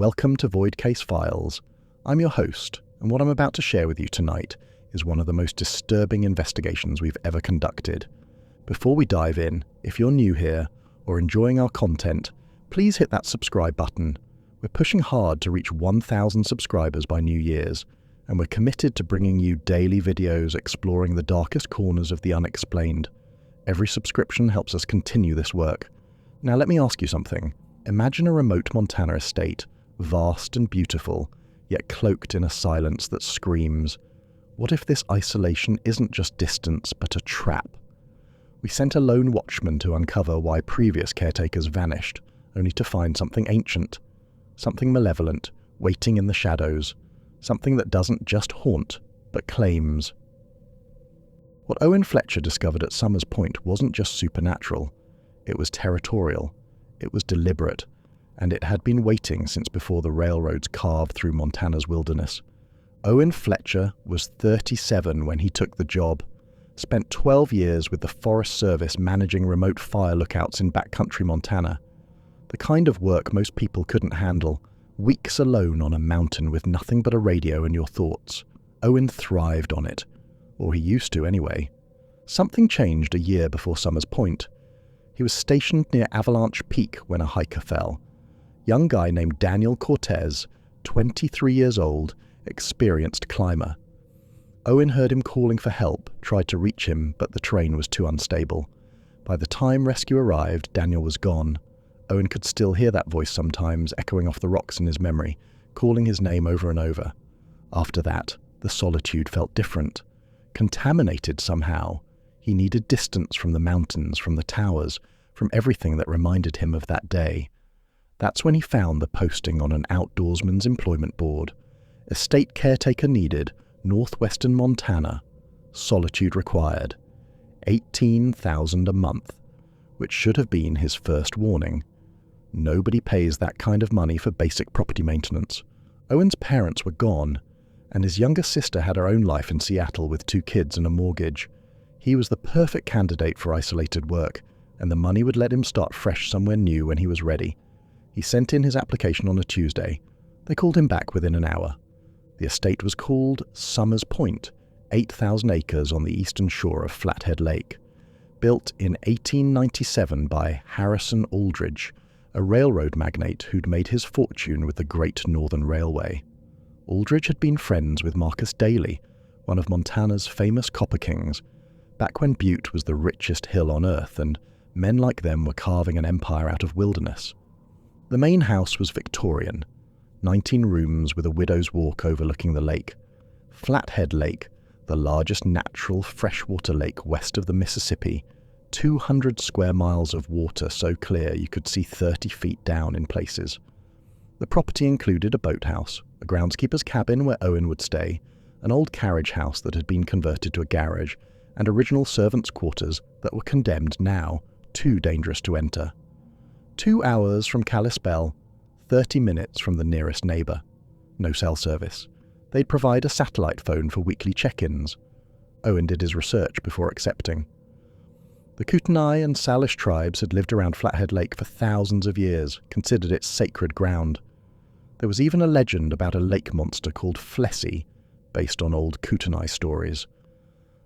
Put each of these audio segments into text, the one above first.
Welcome to Void Case Files. I'm your host, and what I'm about to share with you tonight is one of the most disturbing investigations we've ever conducted. Before we dive in, if you're new here or enjoying our content, please hit that subscribe button. We're pushing hard to reach 1,000 subscribers by New Year's, and we're committed to bringing you daily videos exploring the darkest corners of the unexplained. Every subscription helps us continue this work. Now let me ask you something. Imagine a remote Montana estate, vast and beautiful, yet cloaked in a silence that screams. What if this isolation isn't just distance, but a trap? We sent a lone watchman to uncover why previous caretakers vanished, only to find something ancient, something malevolent, waiting in the shadows, something that doesn't just haunt, but claims. What Owen Fletcher discovered at Summers Point wasn't just supernatural, it was territorial, it was deliberate, and it had been waiting since before the railroads carved through Montana's wilderness. Owen Fletcher was 37 when he took the job, spent 12 years with the Forest Service managing remote fire lookouts in backcountry Montana. The kind of work most people couldn't handle, weeks alone on a mountain with nothing but a radio and your thoughts. Owen thrived on it, or he used to anyway. Something changed a year before Summers Point. He was stationed near Avalanche Peak when a hiker fell. Young guy named Daniel Cortez, 23 years old, experienced climber. Owen heard him calling for help, tried to reach him, but the terrain was too unstable. By the time rescue arrived, Daniel was gone. Owen could still hear that voice sometimes echoing off the rocks in his memory, calling his name over and over. After that, the solitude felt different. Contaminated somehow. He needed distance from the mountains, from the towers, from everything that reminded him of that day. That's when he found the posting on an outdoorsman's employment board. Estate caretaker needed, northwestern Montana. Solitude required. $18,000 a month, which should have been his first warning. Nobody pays that kind of money for basic property maintenance. Owen's parents were gone, and his younger sister had her own life in Seattle with 2 kids and a mortgage. He was the perfect candidate for isolated work, and the money would let him start fresh somewhere new when he was ready. He sent in his application on a Tuesday. They called him back within an hour. The estate was called Summers Point, 8,000 acres on the eastern shore of Flathead Lake. Built in 1897 by Harrison Aldridge, a railroad magnate who'd made his fortune with the Great Northern Railway. Aldridge had been friends with Marcus Daly, one of Montana's famous copper kings, back when Butte was the richest hill on earth and men like them were carving an empire out of wilderness. The main house was Victorian, 19 rooms with a widow's walk overlooking the lake. Flathead Lake, the largest natural freshwater lake west of the Mississippi, 200 square miles of water so clear you could see 30 feet down in places. The property included a boathouse, a groundskeeper's cabin where Owen would stay, an old carriage house that had been converted to a garage, and original servants' quarters that were condemned now, too dangerous to enter. 2 hours from Kalispell, 30 minutes from the nearest neighbour. No cell service. They'd provide a satellite phone for weekly check-ins. Owen did his research before accepting. The Kootenai and Salish tribes had lived around Flathead Lake for thousands of years, considered it sacred ground. There was even a legend about a lake monster called Flessy, based on old Kootenai stories.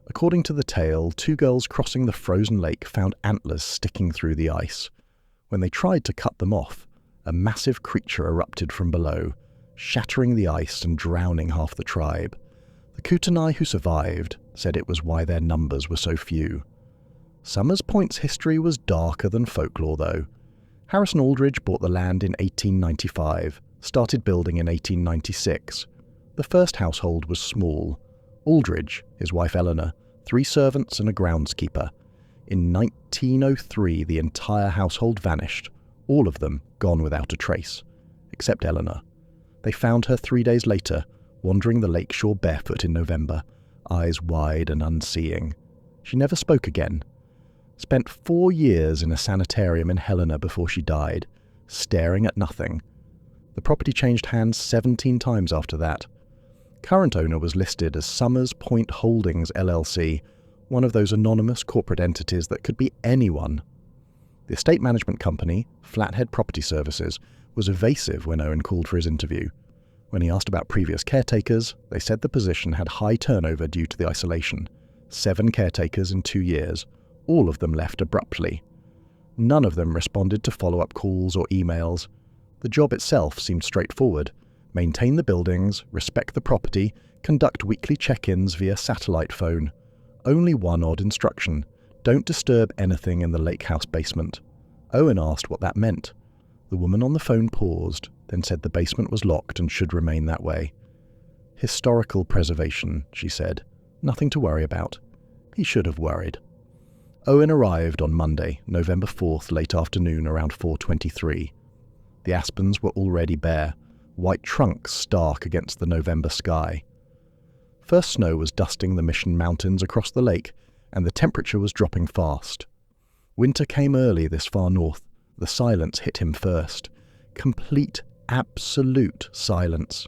According to the tale, 2 girls crossing the frozen lake found antlers sticking through the ice. When they tried to cut them off, a massive creature erupted from below, shattering the ice and drowning half the tribe. The Kootenai who survived said it was why their numbers were so few. Summers Point's history was darker than folklore, though. Harrison Aldridge bought the land in 1895, started building in 1896. The first household was small. Aldridge, his wife Eleanor, 3 servants and a groundskeeper. In 1903, the entire household vanished, all of them gone without a trace, except Eleanor. They found her 3 days later, wandering the lakeshore barefoot in November, eyes wide and unseeing. She never spoke again. Spent 4 years in a sanitarium in Helena before she died, staring at nothing. The property changed hands 17 times after that. Current owner was listed as Summers Point Holdings LLC, one of those anonymous corporate entities that could be anyone. The estate management company, Flathead Property Services, was evasive when Owen called for his interview. When he asked about previous caretakers, they said the position had high turnover due to the isolation. 7 caretakers in 2 years. All of them left abruptly. None of them responded to follow-up calls or emails. The job itself seemed straightforward. Maintain the buildings, respect the property, conduct weekly check-ins via satellite phone. Only one odd instruction: don't disturb anything in the lake house basement. Owen asked what that meant. The woman on the phone paused, then said the basement was locked and should remain that way. Historical preservation, she said. Nothing to worry about. He should have worried. Owen arrived on Monday, November 4th, late afternoon around 4:23. The aspens were already bare, white trunks stark against the November sky. First snow was dusting the Mission Mountains across the lake, and the temperature was dropping fast. Winter came early this far north. The silence hit him first. Complete, absolute silence.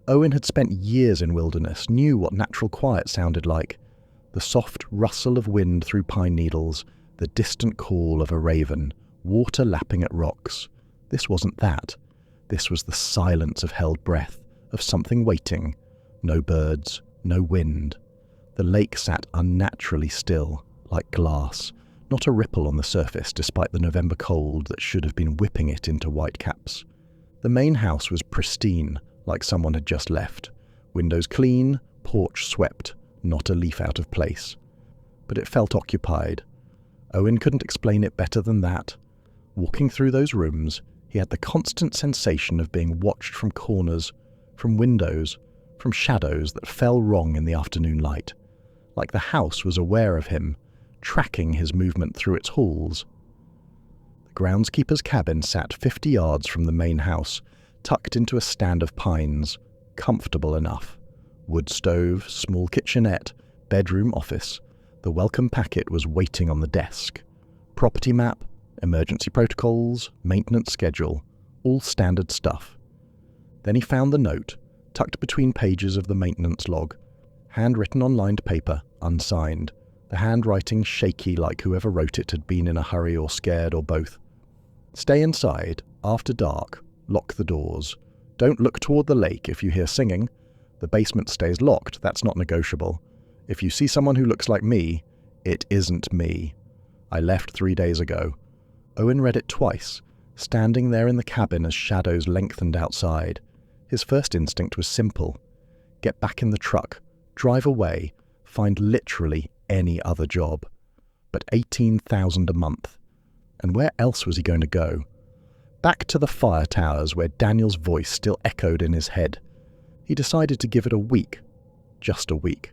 Owen had spent years in wilderness, knew what natural quiet sounded like. The soft rustle of wind through pine needles, the distant call of a raven, water lapping at rocks. This wasn't that. This was the silence of held breath, of something waiting. No birds, no wind. The lake sat unnaturally still, like glass, not a ripple on the surface despite the November cold that should have been whipping it into whitecaps. The main house was pristine, like someone had just left. Windows clean, porch swept, not a leaf out of place. But it felt occupied. Owen couldn't explain it better than that. Walking through those rooms, he had the constant sensation of being watched from corners, from windows, from shadows that fell wrong in the afternoon light. Like the house was aware of him, tracking his movement through its halls. The groundskeeper's cabin sat 50 yards from the main house, tucked into a stand of pines, comfortable enough. Wood stove, small kitchenette, bedroom, office. The welcome packet was waiting on the desk. Property map, emergency protocols, maintenance schedule, all standard stuff. Then he found the note, tucked between pages of the maintenance log, handwritten on lined paper, unsigned, the handwriting shaky like whoever wrote it had been in a hurry or scared or both. Stay inside, after dark, lock the doors. Don't look toward the lake if you hear singing. The basement stays locked, that's not negotiable. If you see someone who looks like me, it isn't me. I left 3 days ago. Owen read it twice, standing there in the cabin as shadows lengthened outside. His first instinct was simple. Get back in the truck, drive away, find literally any other job. But $18,000 a month. And where else was he going to go? Back to the fire towers where Daniel's voice still echoed in his head. He decided to give it a week. Just a week.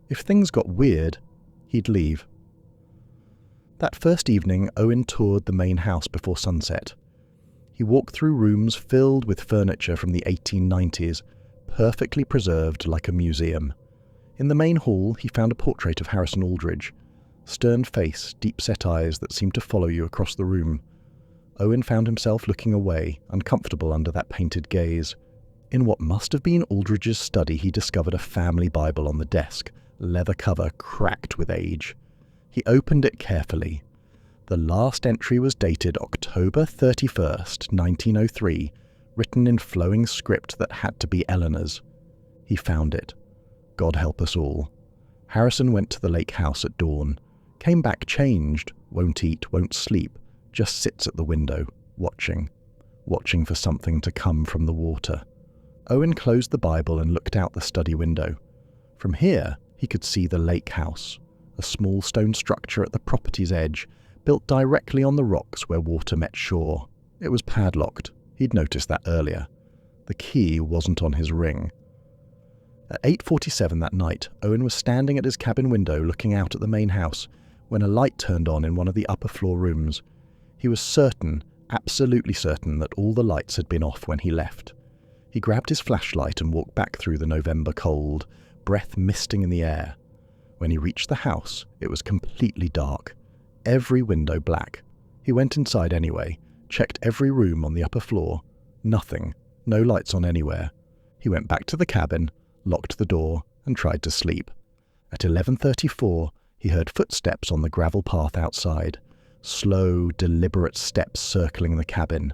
If things got weird, he'd leave. That first evening, Owen toured the main house before sunset. He walked through rooms filled with furniture from the 1890s, perfectly preserved like a museum. In the main hall, he found a portrait of Harrison Aldridge. Stern face, deep-set eyes that seemed to follow you across the room. Owen found himself looking away, uncomfortable under that painted gaze. In what must have been Aldridge's study, he discovered a family Bible on the desk, leather cover cracked with age. He opened it carefully. The last entry was dated October 31st, 1903, written in flowing script that had to be Eleanor's. He found it. God help us all. Harrison went to the lake house at dawn. Came back changed, won't eat, won't sleep, just sits at the window, watching for something to come from the water. Owen closed the Bible and looked out the study window. From here, he could see the lake house, a small stone structure at the property's edge, built directly on the rocks where water met shore. It was padlocked. He'd noticed that earlier. The key wasn't on his ring. At 8:47 that night, Owen was standing at his cabin window looking out at the main house when a light turned on in one of the upper floor rooms. He was certain, absolutely certain, that all the lights had been off when he left. He grabbed his flashlight and walked back through the November cold, breath misting in the air. When he reached the house, it was completely dark. Every window black. He went inside anyway, checked every room on the upper floor. Nothing. No lights on anywhere. He went back to the cabin, locked the door, and tried to sleep. At 11:34, he heard footsteps on the gravel path outside. Slow, deliberate steps circling the cabin.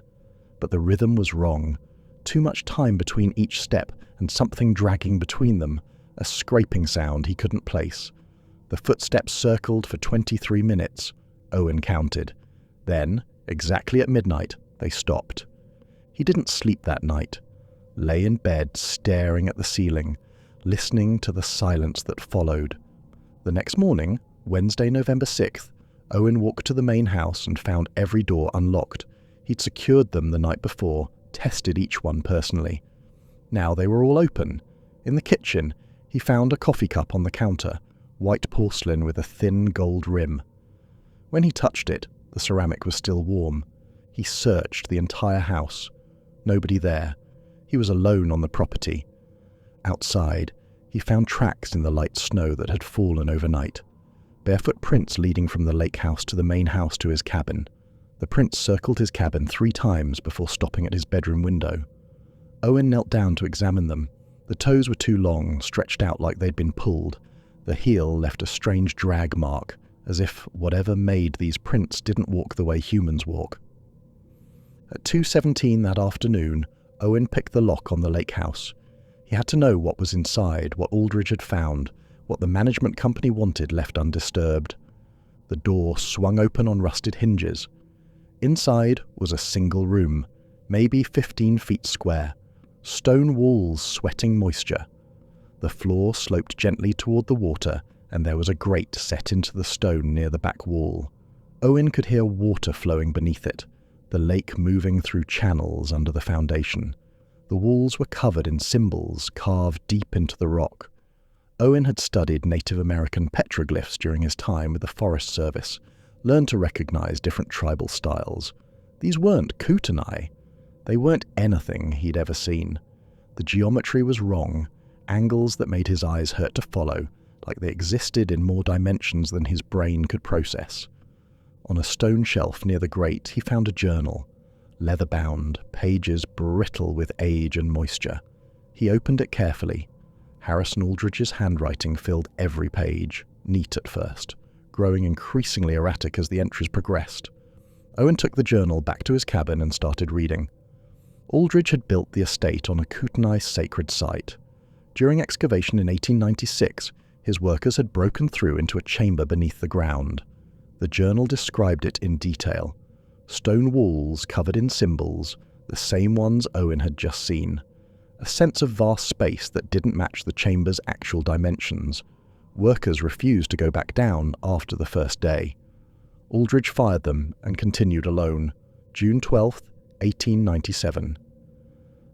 but the rhythm was wrong. Too much time between each step and something dragging between them, a scraping sound he couldn't place. The footsteps circled for 23 minutes, Owen counted. Then, exactly at midnight, they stopped. He didn't sleep that night. Lay in bed staring at the ceiling, listening to the silence that followed. The next morning, Wednesday, November 6th, Owen walked to the main house and found every door unlocked. He'd secured them the night before, tested each one personally. Now they were all open. In the kitchen, he found a coffee cup on the counter, white porcelain with a thin gold rim. When he touched it, the ceramic was still warm. He searched the entire house. Nobody there. He was alone on the property. Outside, he found tracks in the light snow that had fallen overnight. Barefoot prints leading from the lake house to the main house to his cabin. The prints circled his cabin 3 times before stopping at his bedroom window. Owen knelt down to examine them. The toes were too long, stretched out like they'd been pulled. The heel left a strange drag mark, as if whatever made these prints didn't walk the way humans walk. At 2:17 that afternoon, Owen picked the lock on the lake house. He had to know what was inside, what Aldridge had found, what the management company wanted left undisturbed. The door swung open on rusted hinges. Inside was a single room, maybe 15 feet square. Stone walls sweating moisture. The floor sloped gently toward the water, and there was a grate set into the stone near the back wall. Owen could hear water flowing beneath it, the lake moving through channels under the foundation. The walls were covered in symbols carved deep into the rock. Owen had studied Native American petroglyphs during his time with the Forest Service, learned to recognize different tribal styles. These weren't Kootenai. They weren't anything he'd ever seen. The geometry was wrong, angles that made his eyes hurt to follow, like they existed in more dimensions than his brain could process. On a stone shelf near the grate, he found a journal, leather-bound, pages brittle with age and moisture. He opened it carefully. Harrison Aldridge's handwriting filled every page, neat at first, growing increasingly erratic as the entries progressed. Owen took the journal back to his cabin and started reading. Aldridge had built the estate on a Kootenai sacred site. During excavation in 1896, his workers had broken through into a chamber beneath the ground. The journal described it in detail. Stone walls covered in symbols, the same ones Owen had just seen. A sense of vast space that didn't match the chamber's actual dimensions. Workers refused to go back down after the first day. Aldridge fired them and continued alone. June 12th, 1897.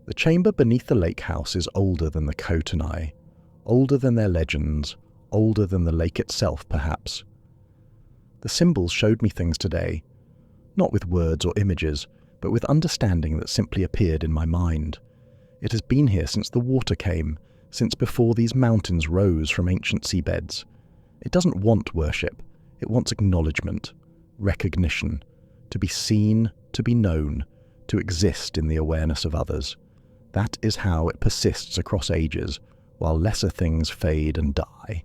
The chamber beneath the lake house is older than the Kootenai, older than their legends, older than the lake itself, perhaps. The symbols showed me things today, not with words or images, but with understanding that simply appeared in my mind. It has been here since the water came, since before these mountains rose from ancient seabeds. It doesn't want worship, it wants acknowledgement, recognition, to be seen, to be known, to exist in the awareness of others. That is how it persists across ages, while lesser things fade and die.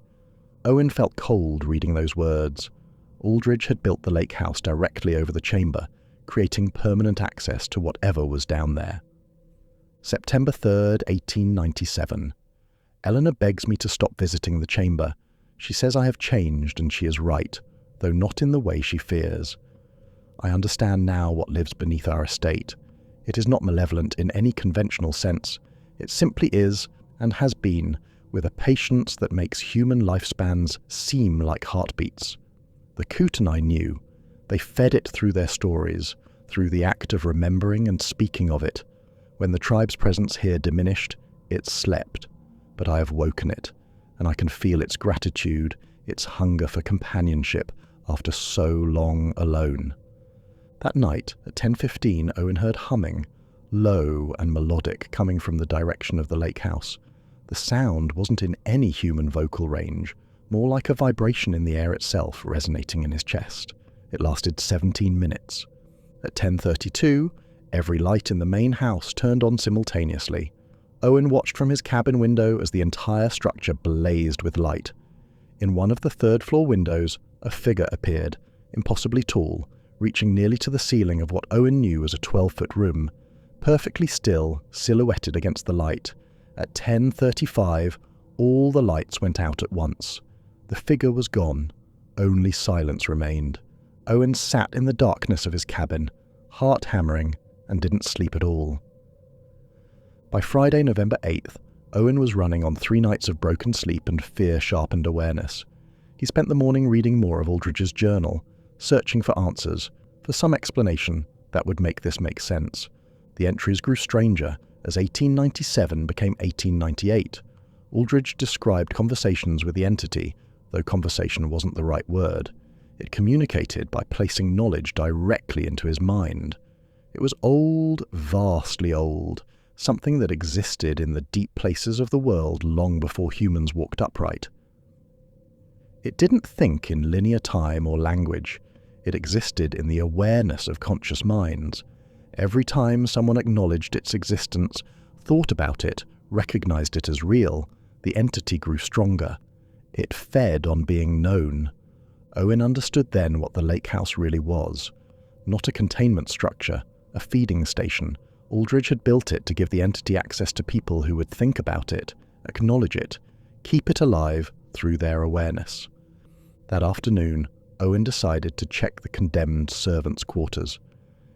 Owen felt cold reading those words. Aldridge had built the lake house directly over the chamber, creating permanent access to whatever was down there. September 3rd, 1897. Eleanor begs me to stop visiting the chamber. She says I have changed, and she is right, though not in the way she fears. I understand now what lives beneath our estate. It is not malevolent in any conventional sense. It simply is, and has been, with a patience that makes human lifespans seem like heartbeats. The Kootenai knew. They fed it through their stories, through the act of remembering and speaking of it. When the tribe's presence here diminished, it slept. But I have woken it, and I can feel its gratitude, its hunger for companionship after so long alone. That night, at 10:15, Owen heard humming, low and melodic, coming from the direction of the lake house. The sound wasn't in any human vocal range, more like a vibration in the air itself resonating in his chest. It lasted 17 minutes. At 10:32, every light in the main house turned on simultaneously. Owen watched from his cabin window as the entire structure blazed with light. In one of the third-floor windows, a figure appeared, impossibly tall, reaching nearly to the ceiling of what Owen knew was a 12-foot room. perfectly still, silhouetted against the light. At 10:35, all the lights went out at once. The figure was gone. Only silence remained. Owen sat in the darkness of his cabin, heart hammering, and didn't sleep at all. By Friday, November 8th, Owen was running on 3 nights of broken sleep and fear-sharpened awareness. He spent the morning reading more of Aldridge's journal, searching for answers, for some explanation that would make this make sense. The entries grew stranger as 1897 became 1898. Aldridge described conversations with the entity, though conversation wasn't the right word. It communicated by placing knowledge directly into his mind. It was old, vastly old, something that existed in the deep places of the world long before humans walked upright. It didn't think in linear time or language. It existed in the awareness of conscious minds. Every time someone acknowledged its existence, thought about it, recognized it as real, the entity grew stronger. It fed on being known. Owen understood then what the lake house really was. Not a containment structure, a feeding station. Aldridge had built it to give the entity access to people who would think about it, acknowledge it, keep it alive through their awareness. That afternoon, Owen decided to check the condemned servants' quarters.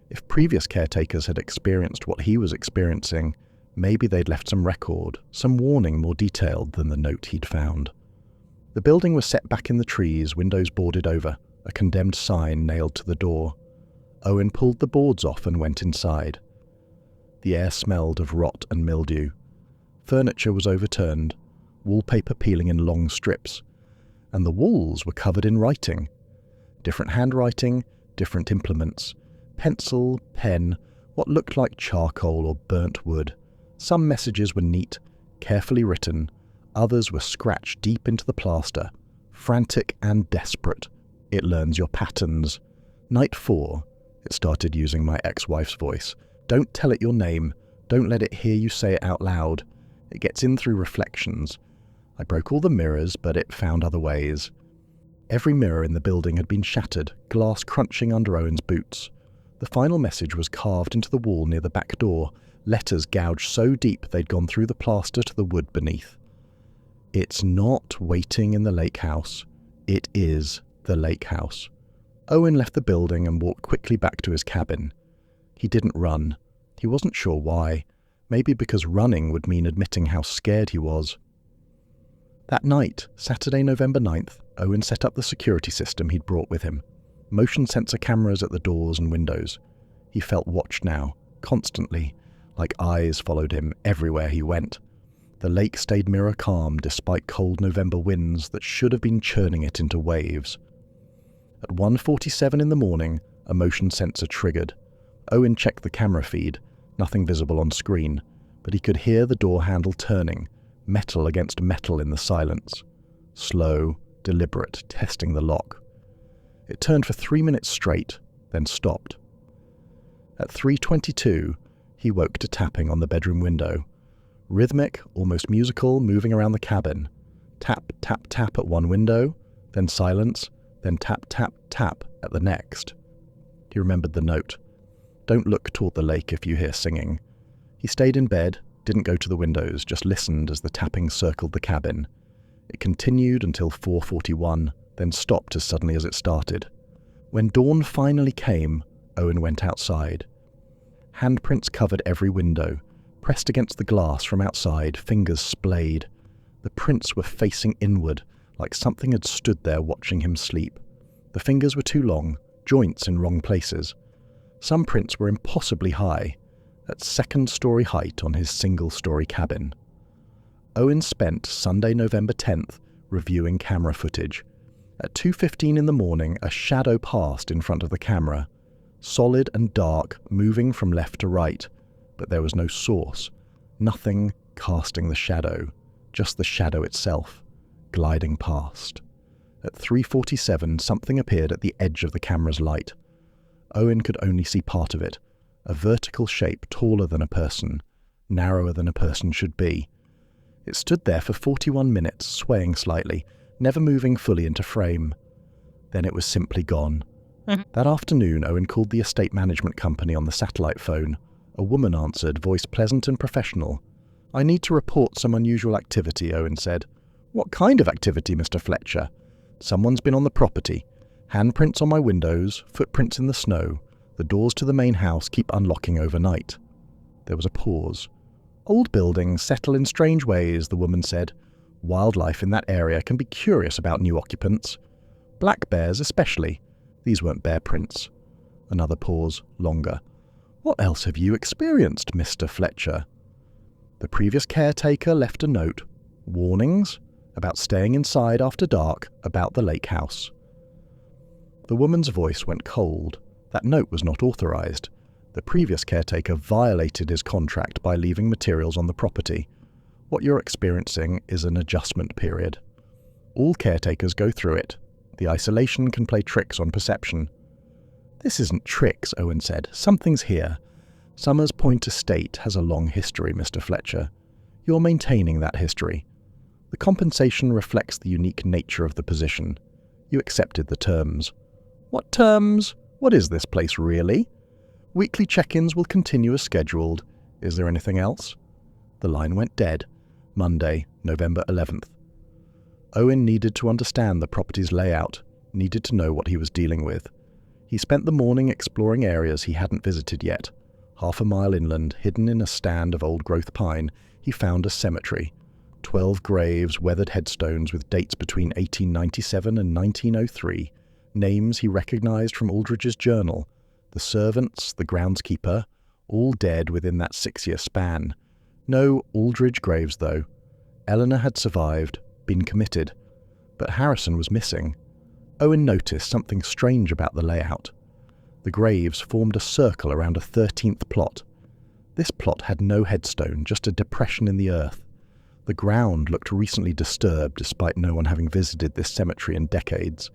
If previous caretakers had experienced what he was experiencing, maybe they'd left some record, some warning more detailed than the note he'd found. The building was set back in the trees, windows boarded over, a condemned sign nailed to the door. Owen pulled the boards off and went inside. The air smelled of rot and mildew. Furniture was overturned, wallpaper peeling in long strips, and the walls were covered in writing. Different handwriting, different implements. Pencil, pen, what looked like charcoal or burnt wood. Some messages were neat, carefully written. Others were scratched deep into the plaster. Frantic and desperate. It learns your patterns. Night 4, it started using my ex-wife's voice. Don't tell it your name. Don't let it hear you say it out loud. It gets in through reflections. I broke all the mirrors, but it found other ways. Every mirror in the building had been shattered, glass crunching under Owen's boots. The final message was carved into the wall near the back door, letters gouged so deep they'd gone through the plaster to the wood beneath. It's not waiting in the lake house. It is the lake house. Owen left the building and walked quickly back to his cabin. He didn't run. He wasn't sure why. Maybe because running would mean admitting how scared he was. That night, Saturday, November 9th, Owen set up the security system he'd brought with him. Motion sensor cameras at the doors and windows. He felt watched now, constantly, like eyes followed him everywhere he went. The lake stayed mirror calm despite cold November winds that should have been churning it into waves. At 1:47 in the morning, a motion sensor triggered. Owen checked the camera feed, nothing visible on screen, but he could hear the door handle turning, metal against metal in the silence. Slow, deliberate, testing the lock. It turned for 3 minutes straight, then stopped. At 3:22, he woke to tapping on the bedroom window. Rhythmic, almost musical, moving around the cabin. Tap, tap, tap at one window, then silence, then tap, tap, tap at the next. He remembered the note. Don't look toward the lake if you hear singing. He stayed in bed, didn't go to the windows, just listened as the tapping circled the cabin. It continued until 4:41, then stopped as suddenly as it started. When dawn finally came, Owen went outside. Handprints covered every window. Pressed against the glass from outside, fingers splayed. The prints were facing inward, like something had stood there watching him sleep. The fingers were too long, joints in wrong places. Some prints were impossibly high, at second-story height on his single-story cabin. Owen spent Sunday, November 10th, reviewing camera footage. At 2:15 in the morning, a shadow passed in front of the camera. Solid and dark, moving from left to right. But there was no source, nothing casting the shadow, just the shadow itself, gliding past. At 3:47, something appeared at the edge of the camera's light. Owen could only see part of it, a vertical shape taller than a person, narrower than a person should be. It stood there for 41 minutes, swaying slightly, never moving fully into frame. Then it was simply gone. That afternoon, Owen called the estate management company on the satellite phone. A woman answered, voice pleasant and professional. "I need to report some unusual activity," Owen said. "What kind of activity, Mr. Fletcher?" "Someone's been on the property. Handprints on my windows, footprints in the snow. The doors to the main house keep unlocking overnight." There was a pause. "Old buildings settle in strange ways," the woman said. "Wildlife in that area can be curious about new occupants. Black bears especially. These weren't bear prints." Another pause, longer. "What else have you experienced, Mr. Fletcher?" The previous caretaker left a note. Warnings about staying inside after dark, about the lake house. The woman's voice went cold. That note was not authorized. The previous caretaker violated his contract by leaving materials on the property. What you're experiencing is an adjustment period. All caretakers go through it. The isolation can play tricks on perception. "This isn't tricks," Owen said. "Something's here. Summers Point Estate has a long history, Mr. Fletcher. You're maintaining that history. The compensation reflects the unique nature of the position. You accepted the terms." "What terms? What is this place really?" "Weekly check-ins will continue as scheduled. Is there anything else?" The line went dead. Monday, November 11th. Owen needed to understand the property's layout, needed to know what he was dealing with. He spent the morning exploring areas he hadn't visited yet. Half a mile inland, hidden in a stand of old-growth pine, he found a cemetery. 12 graves, weathered headstones with dates between 1897 and 1903. Names he recognized from Aldridge's journal. The servants, the groundskeeper, all dead within that 6-year span. No Aldridge graves, though. Eleanor had survived, been committed. But Harrison was missing. Owen noticed something strange about the layout. The graves formed a circle around a 13th plot. This plot had no headstone, just a depression in the earth. The ground looked recently disturbed, despite no one having visited this cemetery in decades.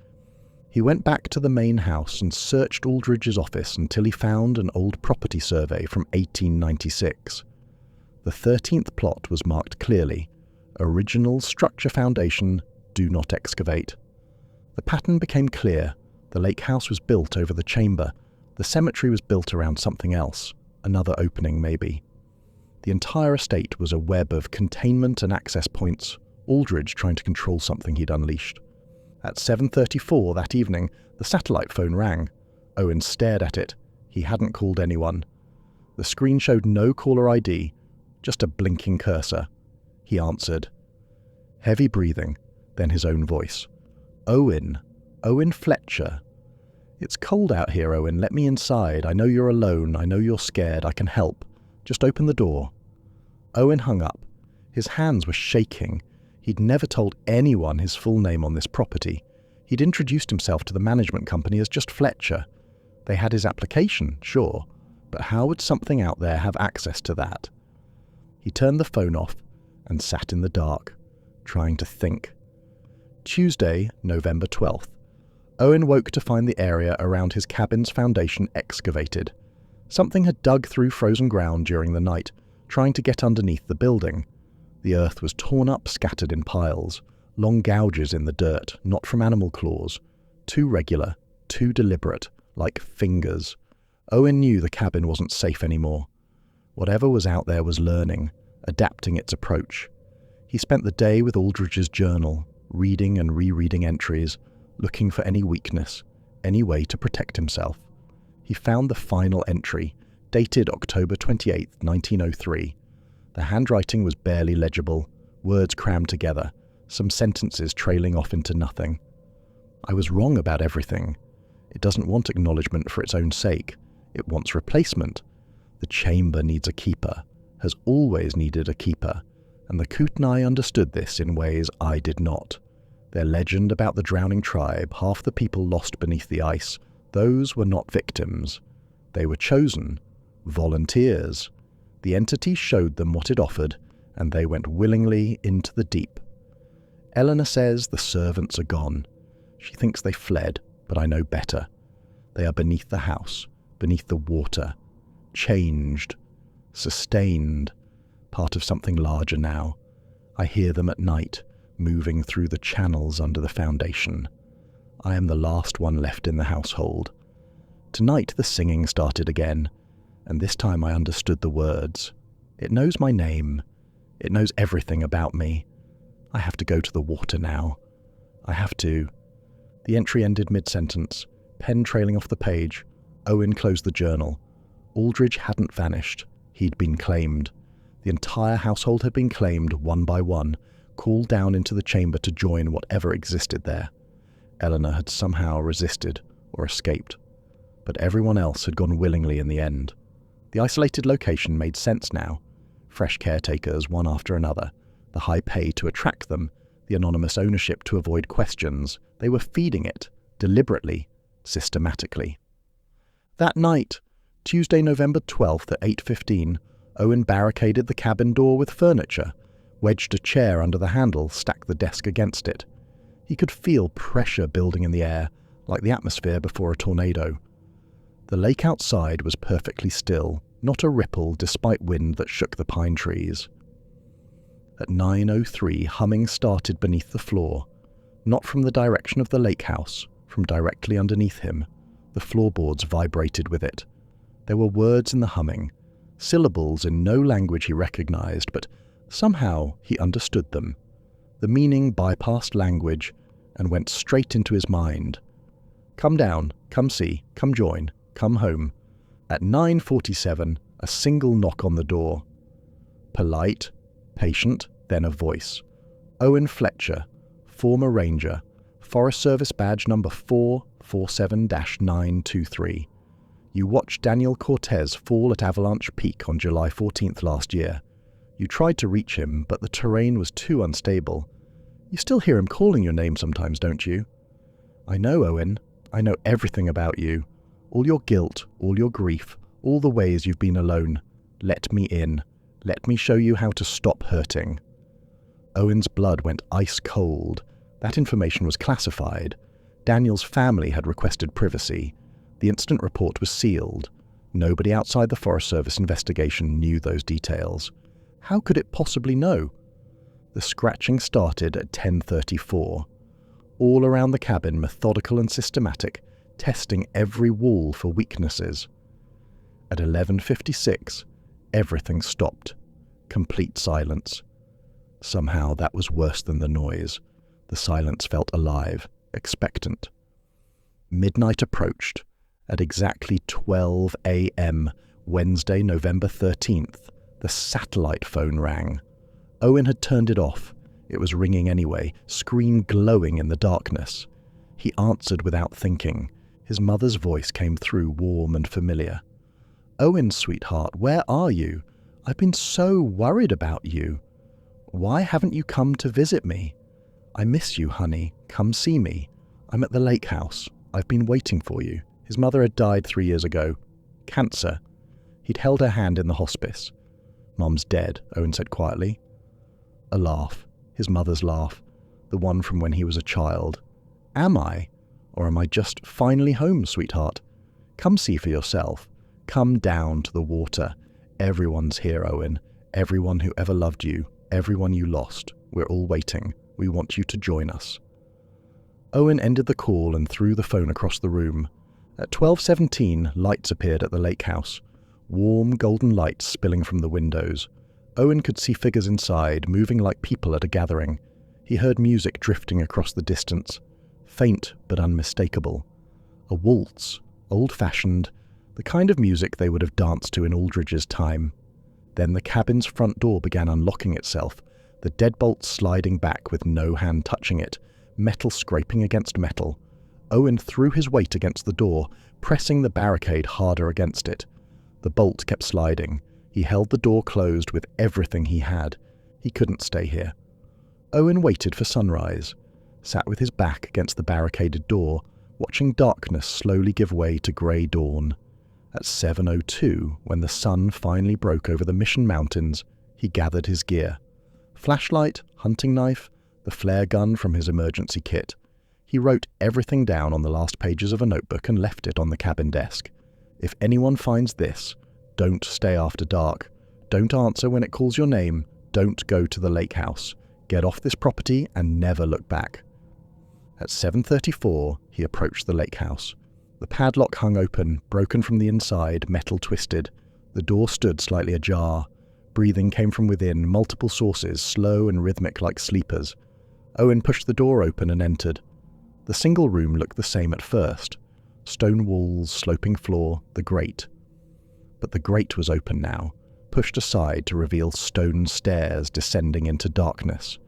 He went back to the main house and searched Aldridge's office until he found an old property survey from 1896. The 13th plot was marked clearly: original structure foundation, do not excavate. The pattern became clear. The lake house was built over the chamber. The cemetery was built around something else, another opening maybe. The entire estate was a web of containment and access points, Aldridge trying to control something he'd unleashed. At 7:34 that evening, the satellite phone rang. Owen stared at it. He hadn't called anyone. The screen showed no caller ID, just a blinking cursor. He answered. Heavy breathing, then his own voice. "Owen Fletcher." "It's cold out here, Owen. Let me inside. I know you're alone. I know you're scared. I can help. Just open the door." Owen hung up. His hands were shaking. He'd never told anyone his full name on this property. He'd introduced himself to the management company as just Fletcher. They had his application, sure, but how would something out there have access to that? He turned the phone off and sat in the dark, trying to think. Tuesday, November 12th. Owen woke to find the area around his cabin's foundation excavated. Something had dug through frozen ground during the night, trying to get underneath the building. The earth was torn up, scattered in piles, long gouges in the dirt, not from animal claws. Too regular, too deliberate, like fingers. Owen knew the cabin wasn't safe anymore. Whatever was out there was learning, adapting its approach. He spent the day with Aldridge's journal, reading and rereading entries, looking for any weakness, any way to protect himself. He found the final entry, dated October 28, 1903. The handwriting was barely legible, words crammed together, some sentences trailing off into nothing. "I was wrong about everything. It doesn't want acknowledgement for its own sake. It wants replacement. The chamber needs a keeper, has always needed a keeper, and the Kootenai understood this in ways I did not. Their legend about the drowning tribe, half the people lost beneath the ice, those were not victims. They were chosen, volunteers. The entity showed them what it offered, and they went willingly into the deep. Eleanor says the servants are gone. She thinks they fled, but I know better. They are beneath the house, beneath the water, changed, sustained, part of something larger now. I hear them at night, moving through the channels under the foundation. I am the last one left in the household. Tonight the singing started again. and this time I understood the words. It knows my name. It knows everything about me. I have to go to the water now. I have to. The entry ended mid-sentence, pen trailing off the page. Owen closed the journal. Aldridge hadn't vanished. He'd been claimed. The entire household had been claimed, one by one, called down into the chamber to join whatever existed there. Eleanor had somehow resisted or escaped, but everyone else had gone willingly in the end. The isolated location made sense now. Fresh caretakers, one after another, the high pay to attract them, the anonymous ownership to avoid questions. They were feeding it, deliberately, systematically. That night, Tuesday, November 12th at 8:15, Owen barricaded the cabin door with furniture, wedged a chair under the handle, stacked the desk against it. He could feel pressure building in the air, like the atmosphere before a tornado. The lake outside was perfectly still, not a ripple despite wind that shook the pine trees. At 9:03, humming started beneath the floor, not from the direction of the lake house, from directly underneath him. The floorboards vibrated with it. There were words in the humming, syllables in no language he recognized, but somehow he understood them. The meaning bypassed language and went straight into his mind. Come down, come see, come join, come home. At 9:47, a single knock on the door. Polite, patient, then a voice. Owen Fletcher, former ranger, Forest Service badge number 447-923. You watched Daniel Cortez fall at Avalanche Peak on July 14th last year. You tried to reach him, but the terrain was too unstable. You still hear him calling your name sometimes, don't you? I know, Owen. I know everything about you. All your guilt, all your grief, all the ways you've been alone. Let me in. Let me show you how to stop hurting. Owen's blood went ice cold. That information was classified. Daniel's family had requested privacy. The incident report was sealed. Nobody outside the Forest Service investigation knew those details. How could it possibly know? The scratching started at 10:34. All around the cabin, methodical and systematic, testing every wall for weaknesses. At 11:56, everything stopped. Complete silence. Somehow that was worse than the noise. The silence felt alive, expectant. Midnight approached. At exactly 12 a.m., Wednesday, November 13th, the satellite phone rang. Owen had turned it off. It was ringing anyway, screen glowing in the darkness. He answered without thinking. His mother's voice came through, warm and familiar. "Owen, sweetheart, where are you? I've been so worried about you. Why haven't you come to visit me? I miss you, honey. Come see me. I'm at the lake house. I've been waiting for you." His mother had died 3 years ago. Cancer. He'd held her hand in the hospice. "Mom's dead," Owen said quietly. A laugh. His mother's laugh. The one from when he was a child. "Am I? Or am I just finally home, sweetheart? Come see for yourself. Come down to the water. Everyone's here, Owen. Everyone who ever loved you. Everyone you lost. We're all waiting. We want you to join us." Owen ended the call and threw the phone across the room. At 12:17, lights appeared at the lake house. Warm, golden lights spilling from the windows. Owen could see figures inside, moving like people at a gathering. He heard music drifting across the distance. Faint but unmistakable. A waltz, old-fashioned, the kind of music they would have danced to in Aldridge's time. Then the cabin's front door began unlocking itself, the deadbolt sliding back with no hand touching it, metal scraping against metal. Owen threw his weight against the door, pressing the barricade harder against it. The bolt kept sliding. He held the door closed with everything he had. He couldn't stay here. Owen waited for sunrise, sat with his back against the barricaded door, watching darkness slowly give way to grey dawn. At 7:02, when the sun finally broke over the Mission Mountains, he gathered his gear. Flashlight, hunting knife, the flare gun from his emergency kit. He wrote everything down on the last pages of a notebook and left it on the cabin desk. If anyone finds this, don't stay after dark. Don't answer when it calls your name. Don't go to the lake house. Get off this property and never look back. At 7:34, he approached the lake house. The padlock hung open, broken from the inside, metal twisted. The door stood slightly ajar. Breathing came from within, multiple sources, slow and rhythmic like sleepers. Owen pushed the door open and entered. The single room looked the same at first. Stone walls, sloping floor, the grate. But the grate was open now, pushed aside to reveal stone stairs descending into darkness.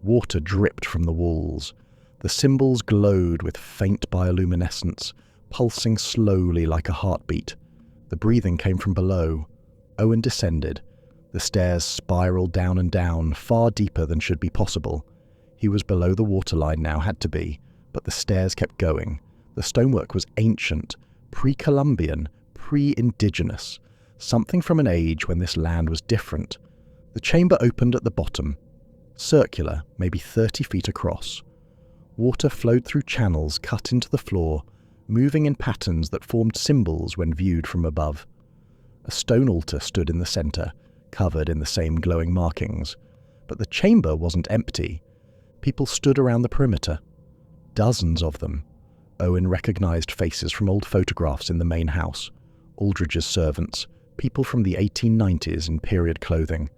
Water dripped from the walls. The symbols glowed with faint bioluminescence, pulsing slowly like a heartbeat. The breathing came from below. Owen descended. The stairs spiraled down and down, far deeper than should be possible. He was below the waterline now, had to be, but the stairs kept going. The stonework was ancient, pre-Columbian, pre-indigenous, something from an age when this land was different. The chamber opened at the bottom, circular, maybe 30 feet across. Water flowed through channels cut into the floor, moving in patterns that formed symbols when viewed from above. A stone altar stood in the center, covered in the same glowing markings. But the chamber wasn't empty. People stood around the perimeter. Dozens of them. Owen recognized faces from old photographs in the main house. Aldridge's servants, people from the 1890s in period clothing.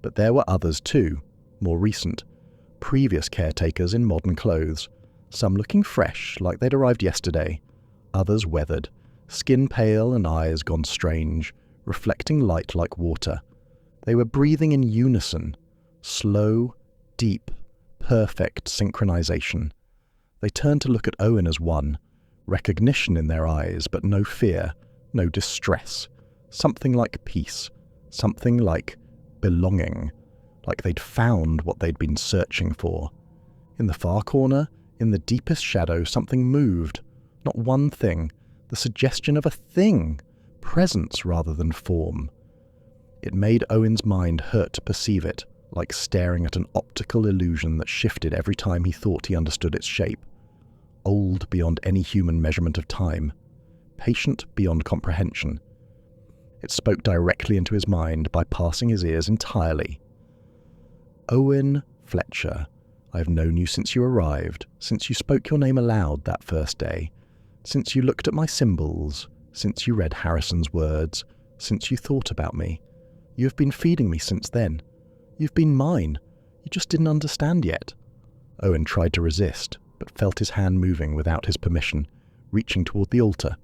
But there were others too, more recent. Previous caretakers in modern clothes. Some looking fresh, like they'd arrived yesterday. Others weathered, skin pale and eyes gone strange, reflecting light like water. They were breathing in unison, slow, deep, perfect synchronization. They turned to look at Owen as one, recognition in their eyes, but no fear, no distress. Something like peace, something like belonging, like they'd found what they'd been searching for. In the far corner, in the deepest shadow, something moved. Not one thing, the suggestion of a thing, presence rather than form. It made Owen's mind hurt to perceive it, like staring at an optical illusion that shifted every time he thought he understood its shape. Old beyond any human measurement of time. Patient beyond comprehension. It spoke directly into his mind, bypassing his ears entirely. Owen Fletcher, I have known you since you arrived, since you spoke your name aloud that first day, since you looked at my symbols, since you read Harrison's words, since you thought about me. You have been feeding me since then. You've been mine. You just didn't understand yet. Owen tried to resist, but felt his hand moving without his permission, reaching toward the altar.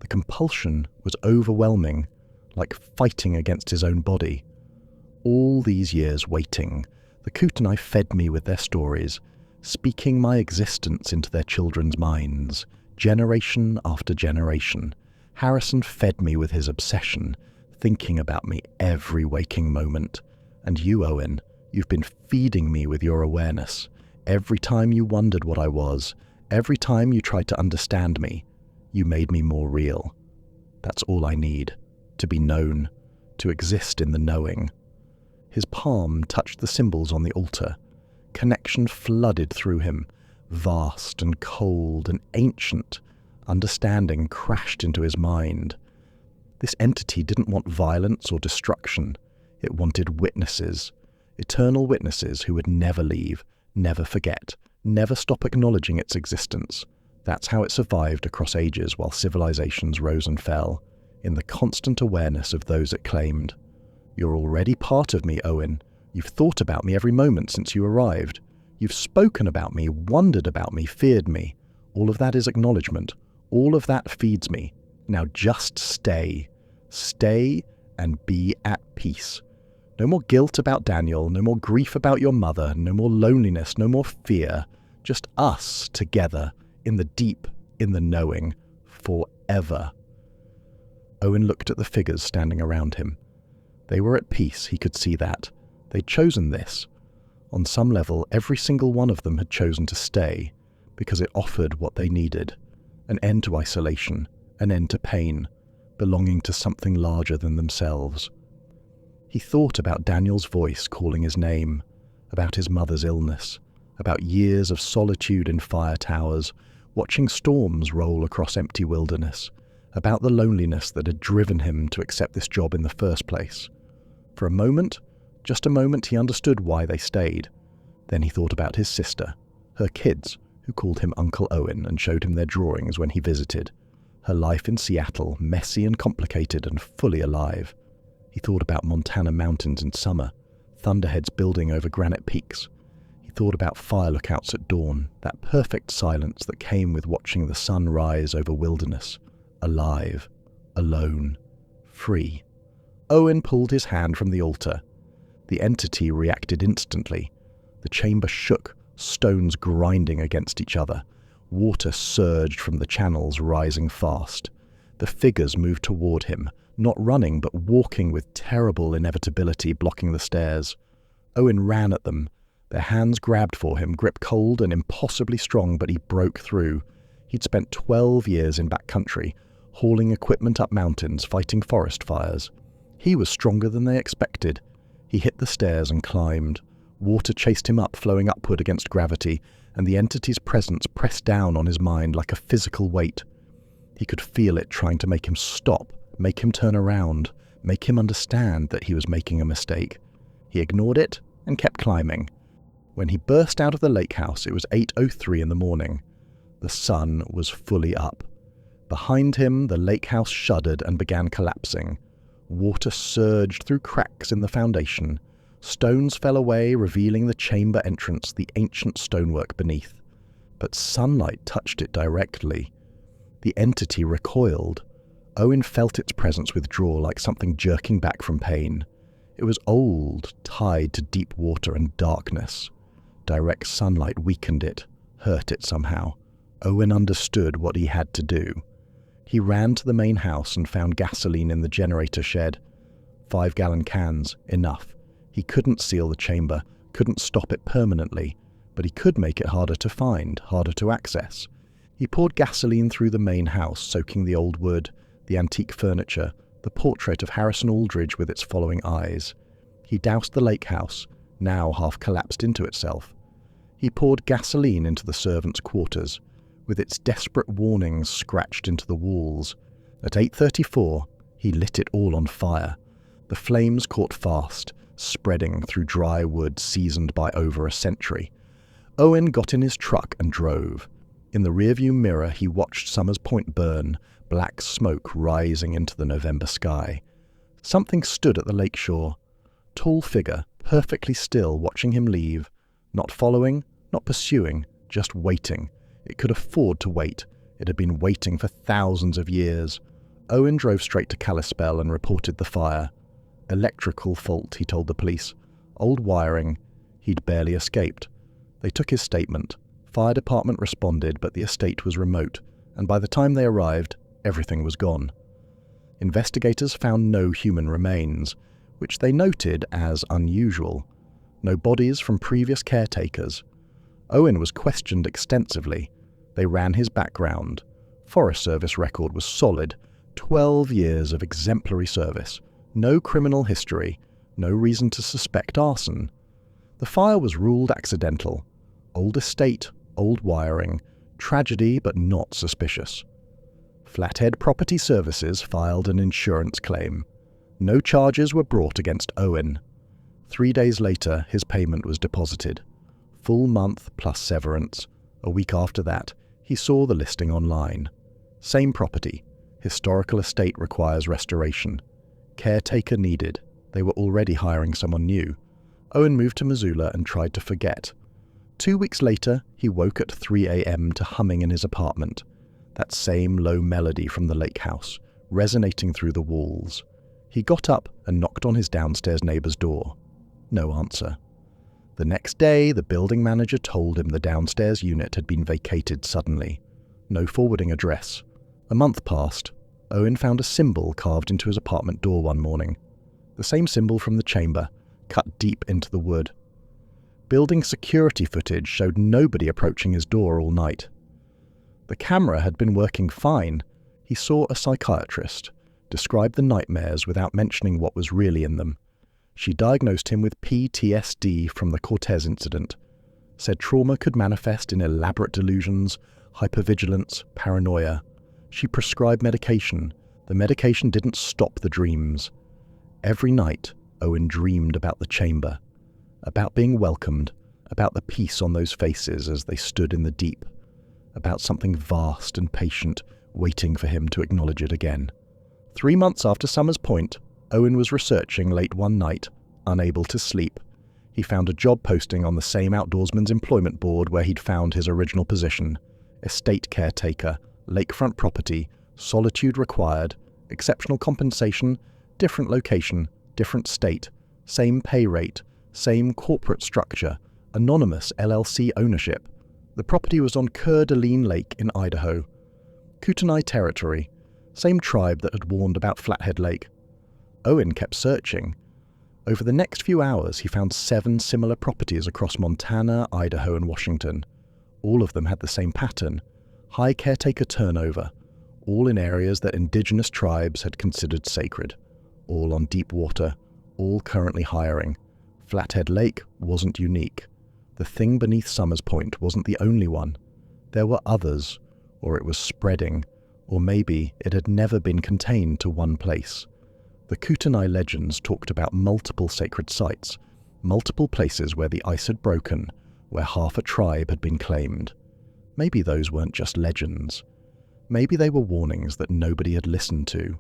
The compulsion was overwhelming, like fighting against his own body. All these years waiting, the Kootenai fed me with their stories, speaking my existence into their children's minds, generation after generation. Harrison fed me with his obsession, thinking about me every waking moment. And you, Owen, you've been feeding me with your awareness. Every time you wondered what I was, every time you tried to understand me, you made me more real. That's all I need, to be known, to exist in the knowing. His palm touched the symbols on the altar. Connection flooded through him, vast and cold and ancient. Understanding crashed into his mind. This entity didn't want violence or destruction. It wanted witnesses, eternal witnesses who would never leave, never forget, never stop acknowledging its existence. That's how it survived across ages while civilizations rose and fell, in the constant awareness of those it claimed. You're already part of me, Owen. You've thought about me every moment since you arrived. You've spoken about me, wondered about me, feared me. All of that is acknowledgement. All of that feeds me. Now just stay. Stay and be at peace. No more guilt about Daniel, no more grief about your mother, no more loneliness, no more fear. Just us together, in the deep, in the knowing, forever. Owen looked at the figures standing around him. They were at peace, he could see that. They'd chosen this. On some level, every single one of them had chosen to stay, because it offered what they needed. An end to isolation, an end to pain, belonging to something larger than themselves. He thought about Daniel's voice calling his name, about his mother's illness, about years of solitude in fire towers, watching storms roll across empty wilderness, about the loneliness that had driven him to accept this job in the first place. For a moment, just a moment, he understood why they stayed. Then he thought about his sister, her kids, who called him Uncle Owen and showed him their drawings when he visited. Her life in Seattle, messy and complicated and fully alive. He thought about Montana mountains in summer, thunderheads building over granite peaks. He thought about fire lookouts at dawn, that perfect silence that came with watching the sun rise over wilderness. Alive, alone, free. Owen pulled his hand from the altar. The entity reacted instantly. The chamber shook, stones grinding against each other. Water surged from the channels, rising fast. The figures moved toward him, not running but walking with terrible inevitability, blocking the stairs. Owen ran at them. Their hands grabbed for him, grip cold and impossibly strong, but he broke through. He'd spent 12 years in backcountry, hauling equipment up mountains, fighting forest fires. He was stronger than they expected. He hit the stairs and climbed. Water chased him up, flowing upward against gravity, and the entity's presence pressed down on his mind like a physical weight. He could feel it trying to make him stop, make him turn around, make him understand that he was making a mistake. He ignored it and kept climbing. When he burst out of the lake house, it was 8:03 in the morning. The sun was fully up. Behind him, the lake house shuddered and began collapsing. Water surged through cracks in the foundation. Stones fell away, revealing the chamber entrance, the ancient stonework beneath. But sunlight touched it directly. The entity recoiled. Owen felt its presence withdraw like something jerking back from pain. It was old, tied to deep water and darkness. Direct sunlight weakened it, hurt it somehow. Owen understood what he had to do. He ran to the main house and found gasoline in the generator shed. 5-gallon cans, enough. He couldn't seal the chamber, couldn't stop it permanently, but he could make it harder to find, harder to access. He poured gasoline through the main house, soaking the old wood, the antique furniture, the portrait of Harrison Aldridge with its following eyes. He doused the lake house, now half collapsed into itself. He poured gasoline into the servants' quarters, with its desperate warnings scratched into the walls. At 8:34, he lit it all on fire. The flames caught fast, spreading through dry wood seasoned by over a century. Owen got in his truck and drove. In the rearview mirror, he watched Summers Point burn, black smoke rising into the November sky. Something stood at the lakeshore. Tall figure, perfectly still, watching him leave. Not following, not pursuing, just waiting. It could afford to wait. It had been waiting for thousands of years. Owen drove straight to Kalispell and reported the fire. Electrical fault, he told the police. Old wiring. He'd barely escaped. They took his statement. Fire department responded, but the estate was remote, and by the time they arrived, everything was gone. Investigators found no human remains, which they noted as unusual. No bodies from previous caretakers. Owen was questioned extensively. They ran his background. Forest Service record was solid. 12 years of exemplary service. No criminal history. No reason to suspect arson. The fire was ruled accidental. Old estate, old wiring. Tragedy, but not suspicious. Flathead Property Services filed an insurance claim. No charges were brought against Owen. 3 days later, his payment was deposited. Full month plus severance. A week after that, he saw the listing online. Same property. Historical estate requires restoration. Caretaker needed. They were already hiring someone new. Owen moved to Missoula and tried to forget. 2 weeks later, he woke at 3 a.m. to humming in his apartment. That same low melody from the lake house, resonating through the walls. He got up and knocked on his downstairs neighbor's door. No answer. The next day, the building manager told him the downstairs unit had been vacated suddenly. No forwarding address. A month passed. Owen found a symbol carved into his apartment door one morning. The same symbol from the chamber, cut deep into the wood. Building security footage showed nobody approaching his door all night. The camera had been working fine. He saw a psychiatrist, described the nightmares without mentioning what was really in them. She diagnosed him with PTSD from the Cortez incident, said trauma could manifest in elaborate delusions, hypervigilance, paranoia. She prescribed medication. The medication didn't stop the dreams. Every night, Owen dreamed about the chamber, about being welcomed, about the peace on those faces as they stood in the deep, about something vast and patient waiting for him to acknowledge it again. 3 months after Summers Point, Owen was researching late one night, unable to sleep. He found a job posting on the same outdoorsman's employment board where he'd found his original position. Estate caretaker, lakefront property, solitude required, exceptional compensation, different location, different state, same pay rate, same corporate structure, anonymous LLC ownership. The property was on Coeur d'Alene Lake in Idaho. Kootenai territory, same tribe that had warned about Flathead Lake. Owen kept searching. Over the next few hours, he found 7 similar properties across Montana, Idaho, and Washington. All of them had the same pattern: high caretaker turnover, all in areas that indigenous tribes had considered sacred, all on deep water, all currently hiring. Flathead Lake wasn't unique. The thing beneath Summers Point wasn't the only one. There were others, or it was spreading, or maybe it had never been contained to one place. The Kootenai legends talked about multiple sacred sites, multiple places where the ice had broken, where half a tribe had been claimed. Maybe those weren't just legends. Maybe they were warnings that nobody had listened to.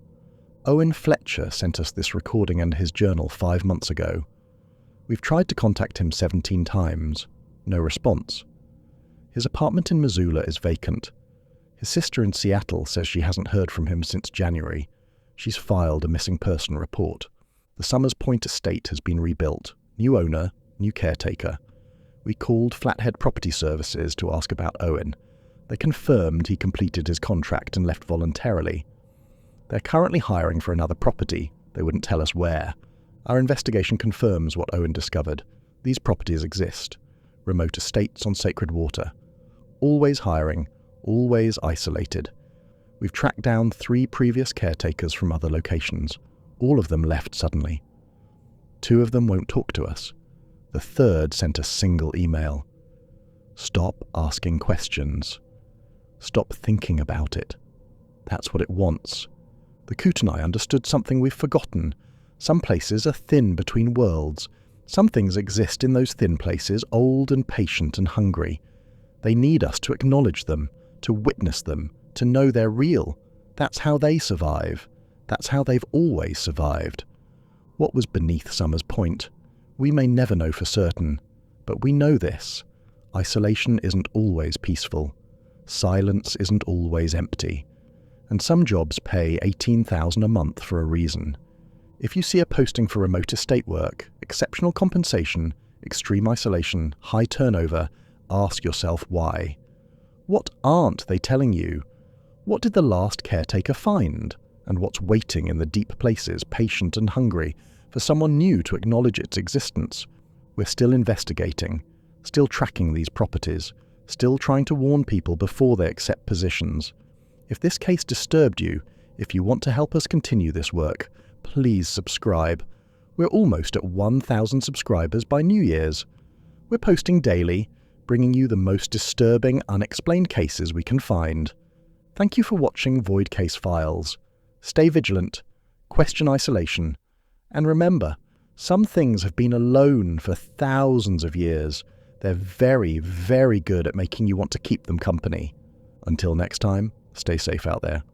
Owen Fletcher sent us this recording and his journal 5 months ago. We've tried to contact him 17 times. No response. His apartment in Missoula is vacant. His sister in Seattle says she hasn't heard from him since January. She's filed a missing person report. The Summers Point estate has been rebuilt. New owner, new caretaker. We called Flathead Property Services to ask about Owen. They confirmed he completed his contract and left voluntarily. They're currently hiring for another property. They wouldn't tell us where. Our investigation confirms what Owen discovered. These properties exist. Remote estates on sacred water. Always hiring, always isolated. We've tracked down 3 previous caretakers from other locations. All of them left suddenly. 2 of them won't talk to us. The 3rd sent a single email. Stop asking questions. Stop thinking about it. That's what it wants. The Kootenai understood something we've forgotten. Some places are thin between worlds. Some things exist in those thin places, old and patient and hungry. They need us to acknowledge them, to witness them, to know they're real. That's how they survive. That's how they've always survived. What was beneath Summers Point? We may never know for certain, but we know this. Isolation isn't always peaceful. Silence isn't always empty. And some jobs pay $18,000 a month for a reason. If you see a posting for remote estate work, exceptional compensation, extreme isolation, high turnover, ask yourself why. What aren't they telling you? What did the last caretaker find? And what's waiting in the deep places, patient and hungry, for someone new to acknowledge its existence? We're still investigating, still tracking these properties, still trying to warn people before they accept positions. If this case disturbed you, if you want to help us continue this work, please subscribe. We're almost at 1,000 subscribers by New Year's. We're posting daily, bringing you the most disturbing, unexplained cases we can find. Thank you for watching Void Case Files. Stay vigilant, question isolation, and remember, some things have been alone for thousands of years. They're very, very good at making you want to keep them company. Until next time, stay safe out there.